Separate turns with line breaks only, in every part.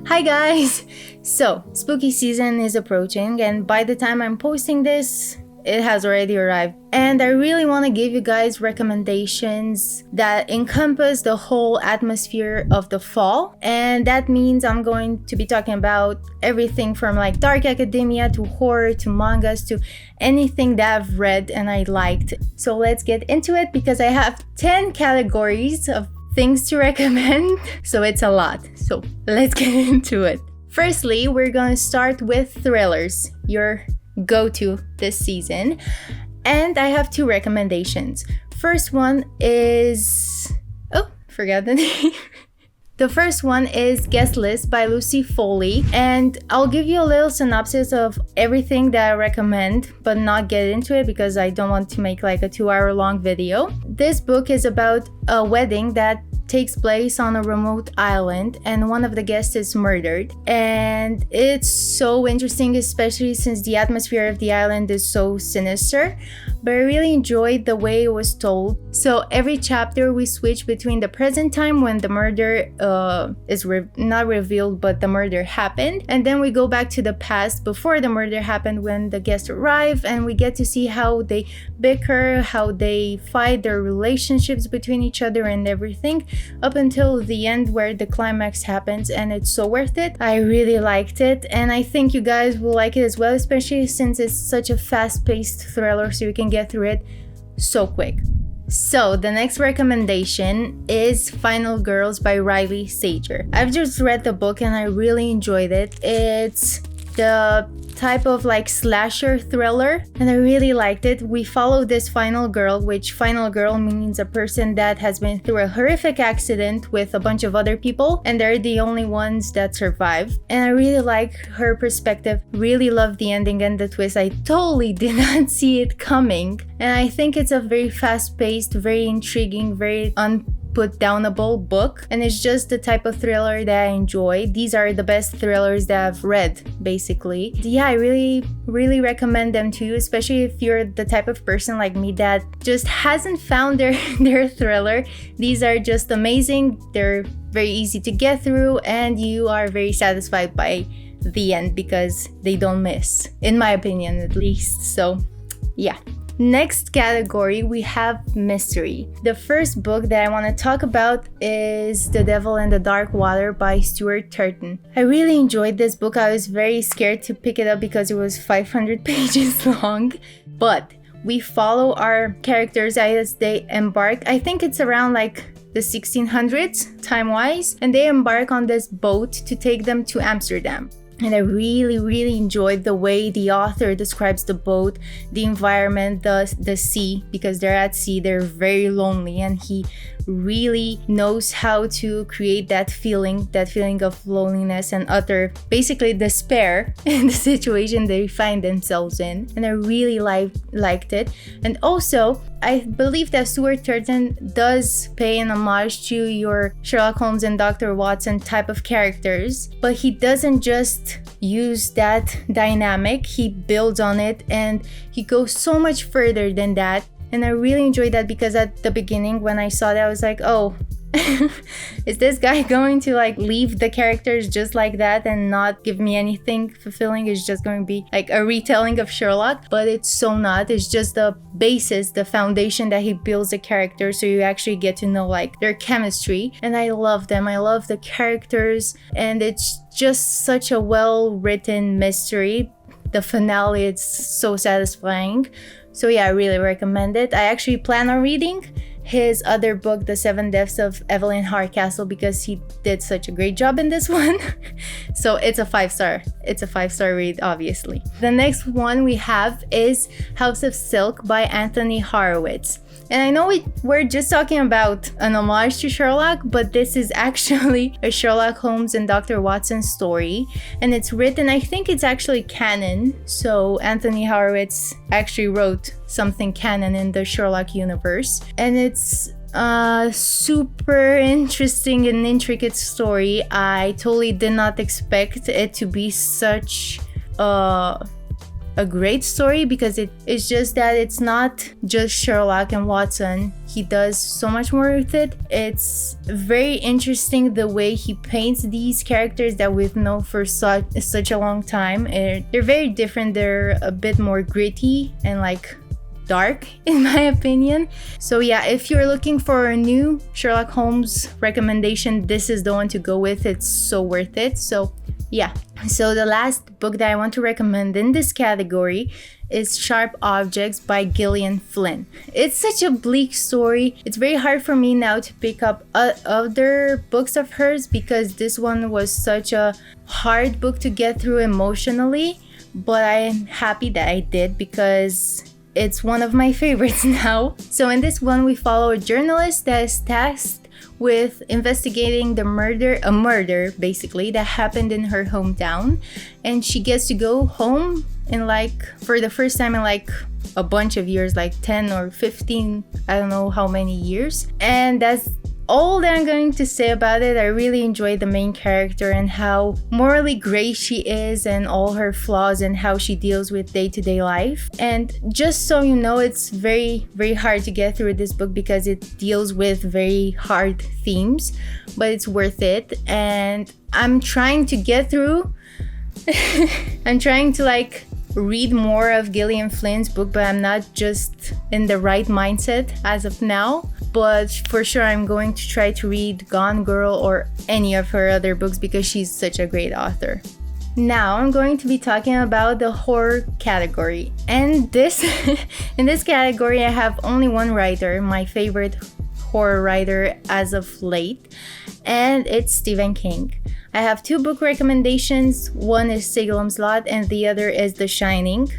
Hi guys! So, spooky season is approaching, and by the time I'm posting this, it has already arrived. And I really want to give you guys recommendations that encompass the whole atmosphere of the fall. And that means I'm going to be talking about everything from like dark academia to horror to mangas to anything that I've read and I liked. So let's get into it because I have 10 categories of things to recommend. So it's a lot. So let's get into it. Firstly, we're going to start with thrillers, your go-to this season. And I have two recommendations. First one is... forgot the name. The first one is Guest List by Lucy Foley, and I'll give you a little synopsis of everything that I recommend, but not get into it because I don't want to make like a 2-hour long video. This book is about a wedding that takes place on a remote island and one of the guests is murdered, and it's so interesting, especially since the atmosphere of the island is so sinister. But I really enjoyed the way it was told. So every chapter we switch between the present time when the murder is not revealed, but the murder happened, and then we go back to the past before the murder happened when the guests arrive, and we get to see how they bicker, how they fight, their relationships between each other and everything, up until the end where the climax happens, and it's so worth it. I really liked it, and I think you guys will like it as well, especially since it's such a fast-paced thriller, so you can get through it so quick. So the next recommendation is Final Girls by Riley Sager. I've just read the book and I really enjoyed it. It's the type of like slasher thriller and I really liked it. We follow this final girl, which final girl means a person that has been through a horrific accident with a bunch of other people and they're the only ones that survive. And I really like her perspective, really love the ending and the twist. I totally did not see it coming, and I think it's a very fast-paced, very intriguing, very put-downable book, and it's just the type of thriller that I enjoy. These are the best thrillers that I've read, basically. Yeah, I really recommend them to you, especially if you're the type of person like me that just hasn't found their thriller. These are just amazing. They're very easy to get through, and you are very satisfied by the end because they don't miss, in my opinion at least. So, yeah. Next category, we have mystery. The first book that I want to talk about is The Devil in the Dark Water by Stuart Turton. I really enjoyed this book. I was very scared to pick it up because it was 500 pages long, but we follow our characters as they embark. I think it's around like the 1600s time-wise, and they embark on this boat to take them to Amsterdam. And I really enjoyed the way the author describes the boat, the environment, the sea, because they're at sea, they're very lonely, and he really knows how to create that feeling of loneliness and utter, basically despair in the situation they find themselves in. And I really liked it. And also, I believe that Stuart Turton does pay an homage to your Sherlock Holmes and Dr. Watson type of characters, but he doesn't just use that dynamic, he builds on it and he goes so much further than that. And I really enjoyed that because at the beginning when I saw that I was like, oh, is this guy going to like leave the characters just like that and not give me anything fulfilling? It's just going to be like a retelling of Sherlock, but it's so not. It's just the basis, the foundation that he builds the characters, so you actually get to know like their chemistry. And I love them. I love the characters, and it's just such a well-written mystery. The finale, it's so satisfying. So yeah, I really recommend it. I actually plan on reading his other book, The Seven Deaths of Evelyn Hardcastle, because he did such a great job in this one. So it's a 5-star. It's a 5-star read, obviously. The next one we have is House of Silk by Anthony Horowitz. And I know we're just talking about an homage to Sherlock, but this is actually a Sherlock Holmes and Dr. Watson story. And it's written, I think it's actually canon. So Anthony Horowitz actually wrote something canon in the Sherlock universe. And it's a super interesting and intricate story. I totally did not expect it to be such a great story because it's just that it's not just Sherlock and Watson. He does so much more with it. It's very interesting the way he paints these characters that we've known for such a long time. They're very different. They're a bit more gritty and like dark in my opinion. So yeah, if you're looking for a new Sherlock Holmes recommendation, this is the one to go with. It's so worth it. So yeah, so the last book that I want to recommend in this category is Sharp Objects by Gillian Flynn. It's such a bleak story. It's very hard for me now to pick up other books of hers because this one was such a hard book to get through emotionally, but I am happy that I did because it's one of my favorites now. So in this one, we follow a journalist that is tasked with investigating a murder basically that happened in her hometown, and she gets to go home in for the first time in a bunch of years, 10 or 15, I don't know how many years. And that's all that I'm going to say about it. I really enjoy the main character and how morally gray she is and all her flaws and how she deals with day-to-day life. And just so you know, it's very, very hard to get through this book because it deals with very hard themes, but it's worth it. And I'm trying to get through I'm trying to read more of Gillian Flynn's book, but I'm not just in the right mindset as of now. But for sure, I'm going to try to read Gone Girl or any of her other books because she's such a great author. Now I'm going to be talking about the horror category. And in this category, I have only one writer, my favorite horror writer as of late, and it's Stephen King. I have two book recommendations. One is Salem's Lot and the other is The Shining.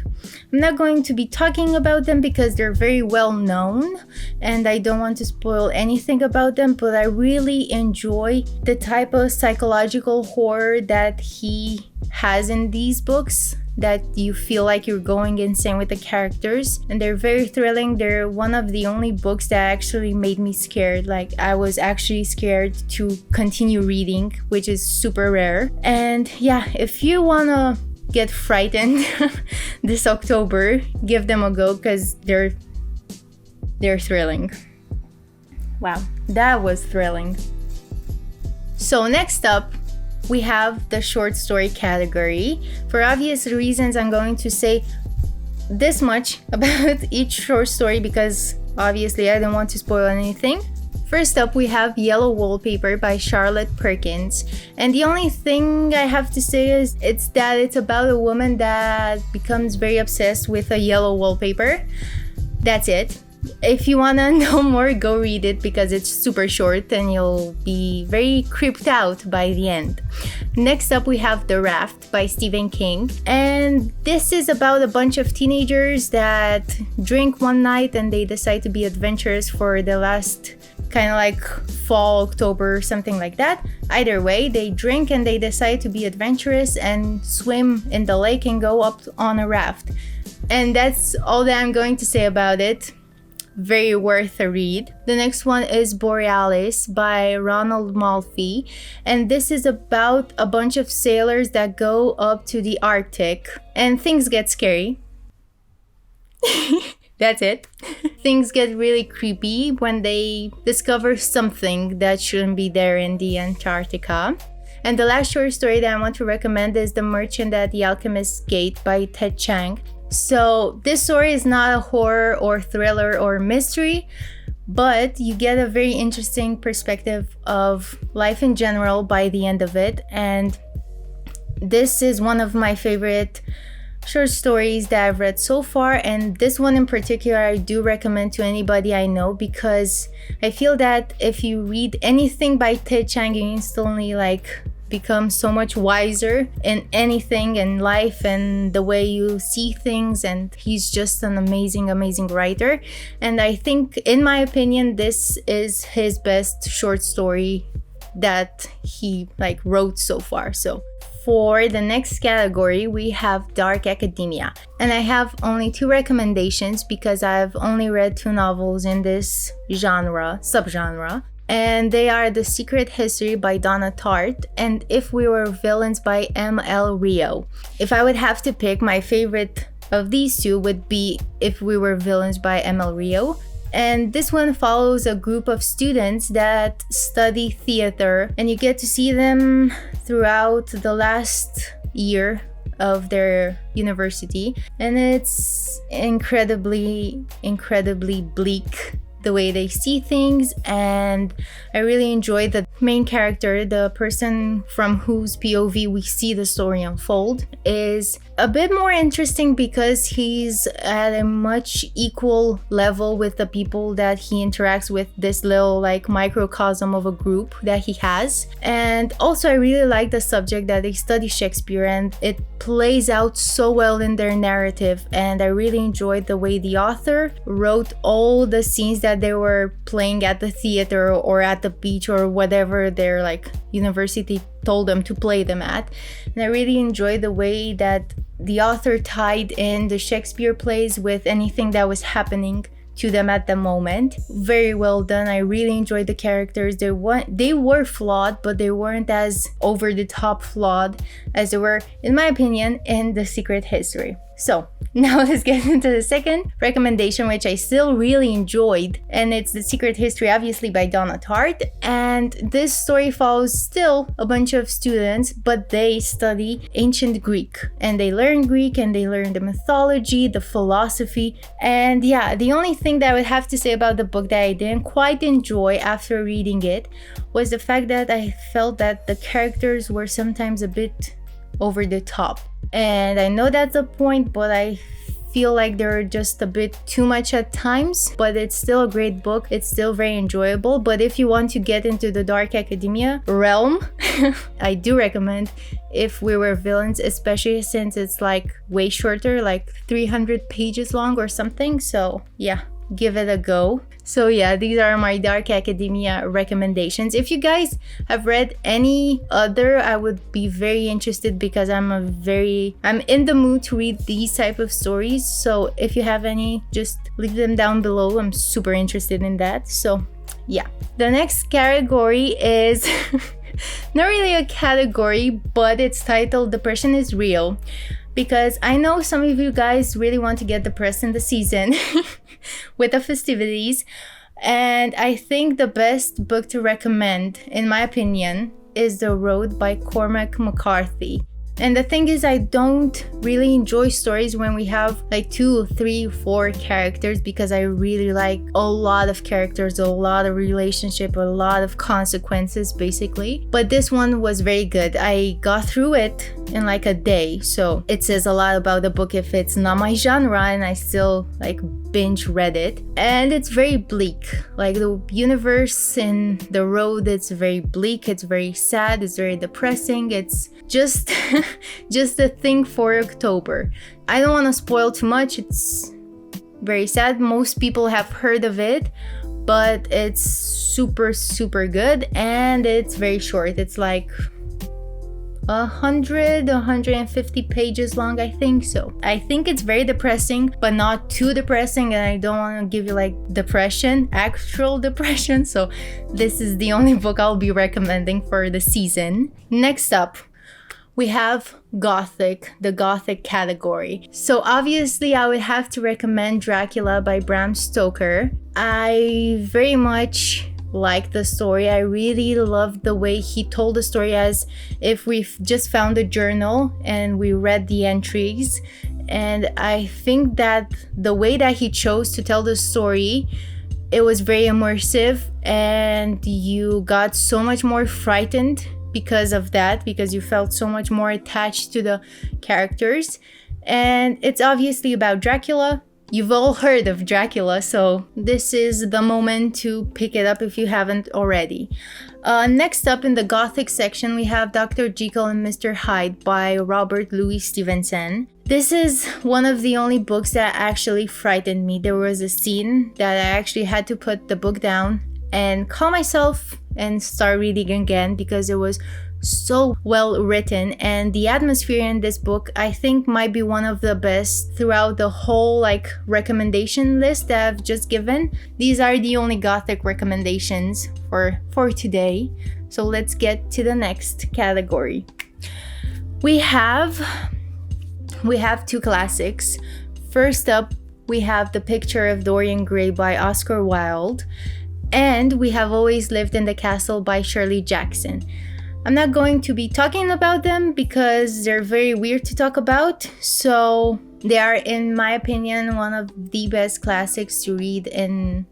I'm not going to be talking about them because they're very well known and I don't want to spoil anything about them, but I really enjoy the type of psychological horror that he has in these books, that you feel like you're going insane with the characters, and they're very thrilling. They're one of the only books that actually made me scared. I was actually scared to continue reading, which is super rare. And yeah, if you wanna get frightened this October, give them a go because they're thrilling. Wow, that was thrilling. So next up, we have the short story category. For obvious reasons, I'm going to say this much about each short story because obviously I don't want to spoil anything. First up, we have Yellow Wallpaper by Charlotte Perkins. And the only thing I have to say is it's about a woman that becomes very obsessed with a yellow wallpaper. That's it. If you want to know more, go read it because it's super short and you'll be very creeped out by the end. Next up, we have The Raft by Stephen King. And this is about a bunch of teenagers that drink one night and they decide to be adventurous for the last kind of fall, October, something like that. Either way, they drink and they decide to be adventurous and swim in the lake and go up on a raft. And that's all that I'm going to say about it. Very worth a read. The next one is Borealis by Ronald Malfi, and this is about a bunch of sailors that go up to the Arctic and things get scary. That's it. Things get really creepy when they discover something that shouldn't be there in the Antarctica. And the last short story that I want to recommend is The Merchant at the Alchemist's Gate by Ted Chiang. So this story is not a horror or thriller or mystery, but you get a very interesting perspective of life in general by the end of it. And this is one of my favorite short stories that I've read so far, and this one in particular I do recommend to anybody I know because I feel that if you read anything by Ted Chiang, you instantly become so much wiser in anything in life and the way you see things, and he's just an amazing writer. And I think, in my opinion, this is his best short story that he wrote so far. So for the next category, we have Dark Academia, and I have only two recommendations because I've only read two novels in this subgenre. And they are The Secret History by Donna Tartt and If We Were Villains by M.L. Rio. If I would have to pick my favorite of these two would be If We Were Villains by Emil Rio. And this one follows a group of students that study theater, and you get to see them throughout the last year of their university. And it's incredibly bleak the way they see things, and I really enjoyed the main character, the person from whose POV we see the story unfold, is a bit more interesting because he's at a much equal level with the people that he interacts with, this little like microcosm of a group that he has. And also I really like the subject that they study Shakespeare, and it plays out so well in their narrative, and I really enjoyed the way the author wrote all the scenes that they were playing at the theater or at the beach or whatever their like university told them to play them at. And I really enjoyed the way that the author tied in the Shakespeare plays with anything that was happening to them at the moment. Very well done. I really enjoyed the characters. They were flawed, but they weren't as over the top flawed as they were, in my opinion, in The Secret History. So now let's get into the second recommendation, which I still really enjoyed, and it's The Secret History, obviously by Donna Tartt. And this story follows still a bunch of students, but they study ancient Greek, and they learn Greek, and they learn the mythology, the philosophy. And yeah, the only thing that I would have to say about the book that I didn't quite enjoy after reading it was the fact that I felt that the characters were sometimes a bit over the top. And I know that's a point, but I feel like they're just a bit too much at times. But it's still a great book. It's still very enjoyable. But if you want to get into the dark academia realm, I do recommend If We Were Villains, especially since it's like way shorter, like 300 pages long or something. So yeah, give it a go. So yeah, these are my dark academia recommendations. If you guys have read any other, I would be very interested because I'm in the mood to read these type of stories. So if you have any, just leave them down below. I'm super interested in that. So yeah, the next category is not really a category, but it's titled Depression is Real, because I know some of you guys really want to get depressed in the season with the festivities. And I think the best book to recommend, in my opinion, is The Road by Cormac McCarthy. And the thing is, I don't really enjoy stories when we have like 2, 3, 4 characters, because I really like a lot of characters, a lot of relationship, a lot of consequences basically. But this one was very good. I got through it in like a day, so it says a lot about the book if it's not my genre, and I still like binge read it. And it's very bleak, like the universe in The Road, it's very bleak, it's very sad, it's very depressing. It's just just a thing for October. I don't want to spoil too much. It's very sad. Most people have heard of it, but it's super good, and it's very short. It's like 150 pages long, I think. So I think it's very depressing, but not too depressing, and I don't want to give you like actual depression. So this is the only book I'll be recommending for the season. Next up, we have Gothic, the Gothic category. So obviously I would have to recommend Dracula by Bram Stoker. I very much like the story. I really loved the way he told the story, as if we've just found a journal and we read the entries. And I think that the way that he chose to tell the story, it was very immersive, and you got so much more frightened because of that, because you felt so much more attached to the characters. And it's obviously about Dracula. You've all heard of Dracula, so this is the moment to pick it up if you haven't already. Next up in the Gothic section, we have Dr. Jekyll and Mr. Hyde by Robert Louis Stevenson. This is one of the only books that actually frightened me. There was a scene that I actually had to put the book down and calm myself and start reading again, because it was so well written, and the atmosphere in this book I think might be one of the best throughout the whole like recommendation list that I've just given. These are the only Gothic recommendations for today. So let's get to the next category. We have 2 classics, First up, we have The Picture of Dorian Gray by Oscar Wilde, and We Have Always Lived in the Castle by Shirley Jackson. I'm not going to be talking about them because they're very weird to talk about, so they are, in my opinion, one of the best classics to read in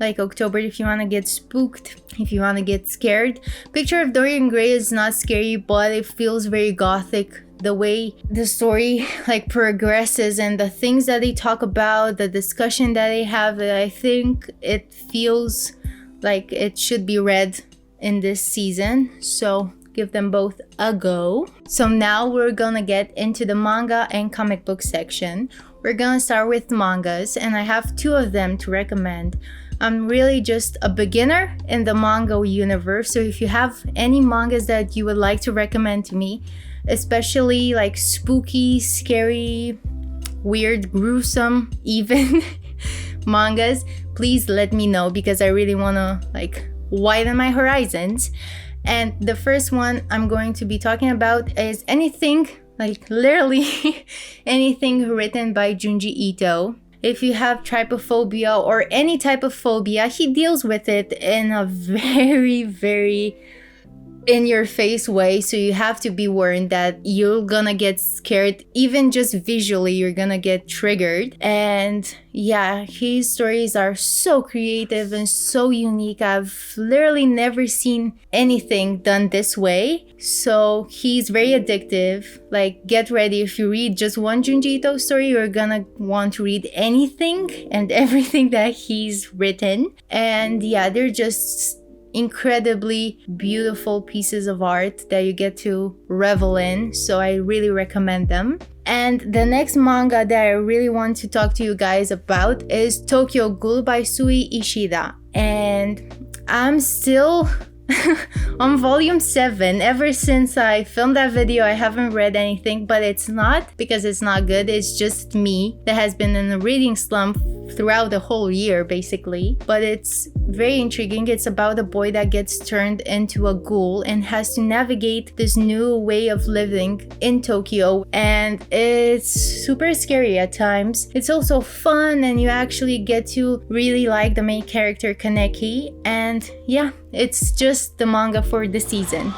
like October if you want to get spooked, if you want to get scared. Picture of Dorian Gray is not scary, but it feels very gothic. The way the story like progresses and the things that they talk about, the discussion that they have, I think it feels like it should be read in this season, so give them both a go. So now we're gonna get into the manga and comic book section. We're gonna start with mangas, and I have two of them to recommend. I'm really just a beginner in the manga universe, so if you have any mangas that you would like to recommend to me, especially like spooky, scary, weird, gruesome even mangas, please let me know because I really wanna like widen my horizons. And the first one I'm going to be talking about is anything, like literally anything written by Junji Ito. If you have trypophobia or any type of phobia, he deals with it in a very in your face way, so you have to be warned that you're gonna get scared. Even just visually you're gonna get triggered. And yeah, his stories are so creative and so unique. I've literally never seen anything done this way, so he's very addictive. Like, get ready, if you read just one Junji Ito story, you're gonna want to read anything and everything that he's written. And yeah, they're just incredibly beautiful pieces of art that you get to revel in, so I really recommend them. And the next manga that I really want to talk to you guys about is Tokyo Ghoul by Sui Ishida, and I'm still on volume 7. Ever since I filmed that video, I haven't read anything, but it's not because it's not good, it's just me that has been in a reading slump throughout the whole year basically. But it's very intriguing. It's about a boy that gets turned into a ghoul and has to navigate this new way of living in Tokyo, and it's super scary at times. It's also fun, and you actually get to really like the main character Kaneki, and yeah, it's just the manga for the season.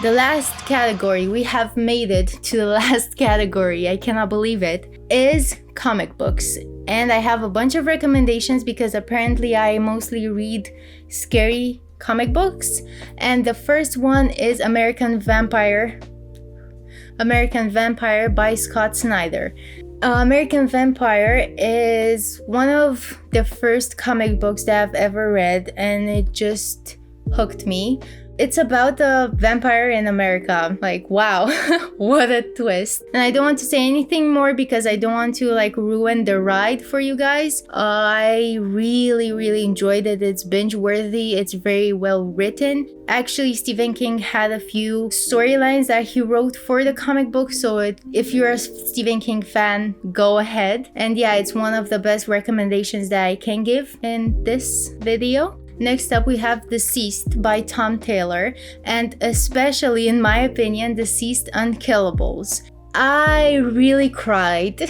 The last category, we have made it to the last category, I cannot believe it, is comic books. And I have a bunch of recommendations because apparently I mostly read scary comic books. And the first one is American Vampire by Scott Snyder. American Vampire is one of the first comic books that I've ever read, and it just hooked me. It's about a vampire in America. Like, wow, what a twist. And I don't want to say anything more because I don't want to like ruin the ride for you guys. I really enjoyed it. It's binge worthy. It's very well written. Actually, Stephen King had a few storylines that he wrote for the comic book, so if you're a Stephen King fan, go ahead. And yeah, it's one of the best recommendations that I can give in this video. Next up, we have Deceased by Tom Taylor, and especially in my opinion, Deceased Unkillables. I really cried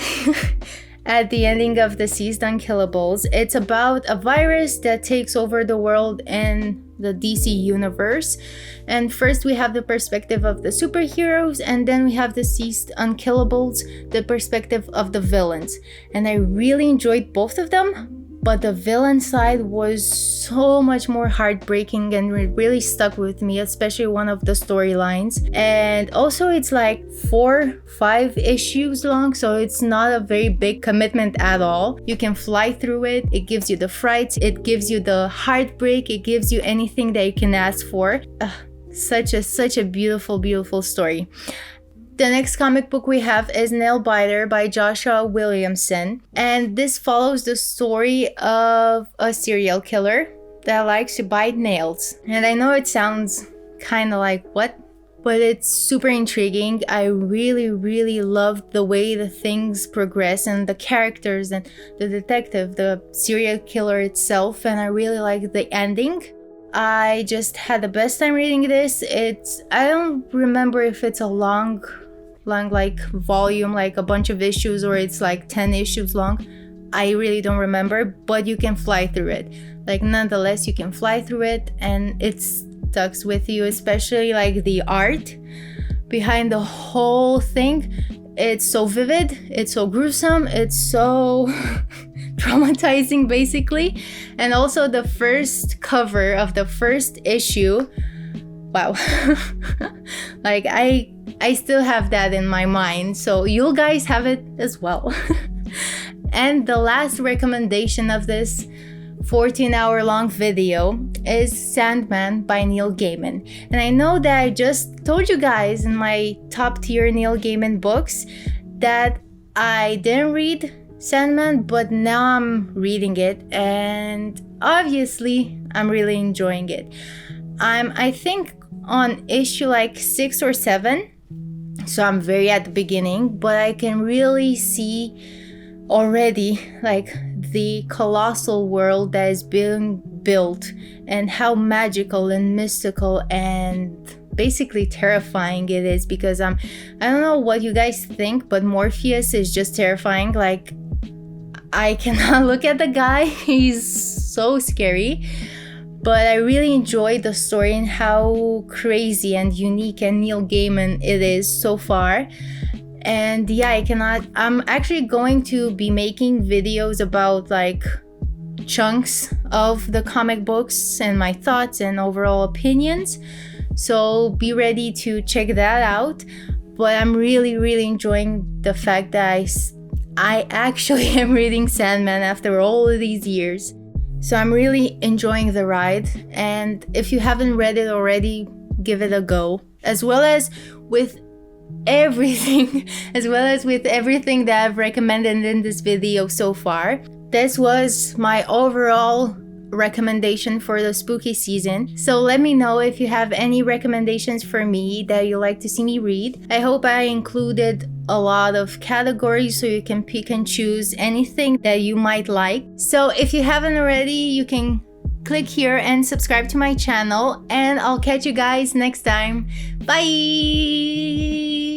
at the ending of Deceased Unkillables. It's about a virus that takes over the world in the DC universe. And first we have the perspective of the superheroes, and then we have Deceased Unkillables, the perspective of the villains. And I really enjoyed both of them. But the villain side was so much more heartbreaking, and it really stuck with me, especially one of the storylines. And also it's like 4-5 issues long, so it's not a very big commitment at all. You can fly through it. It gives you the frights, it gives you the heartbreak, it gives you anything that you can ask for. Such a beautiful story. The next comic book we have is Nailbiter by Joshua Williamson, and this follows the story of a serial killer that likes to bite nails. And I know it sounds kind of like what, but it's super intriguing. I really loved the way the things progress and the characters and the detective, the serial killer itself, and I really liked the ending. I just had the best time reading this. I don't remember if it's a long long like volume, like a bunch of issues, or it's like 10 issues long. I really don't remember, but you can fly through it. Like nonetheless, you can fly through it and it stuck with you, especially like the art behind the whole thing. It's so vivid, it's so gruesome, it's so traumatizing basically. And also the first cover of the first issue, wow. Like I still have that in my mind, so you guys have it as well. And the last recommendation of this 14-hour long video is Sandman by Neil Gaiman. And I know that I just told you guys in my top tier Neil Gaiman books that I didn't read Sandman, but now I'm reading it and obviously I'm really enjoying it. I think on issue like 6 or 7, so I'm very at the beginning, but I can really see already like the colossal world that is being built and how magical and mystical and basically terrifying it is, because I don't know what you guys think, but Morpheus is just terrifying. Like I cannot look at the guy, he's so scary. But I really enjoyed the story and how crazy and unique and Neil Gaiman it is so far. And yeah, I'm actually going to be making videos about like chunks of the comic books and my thoughts and overall opinions. So be ready to check that out. But I'm really, really enjoying the fact that I actually am reading Sandman after all of these years. So I'm really enjoying the ride. And if you haven't read it already, give it a go. As well as with everything that I've recommended in this video so far. This was my overall recommendation for the spooky season. So let me know if you have any recommendations for me that you like to see me read. I hope I included a lot of categories so you can pick and choose anything that you might like. So if you haven't already, you can click here and subscribe to my channel, and I'll catch you guys next time. Bye!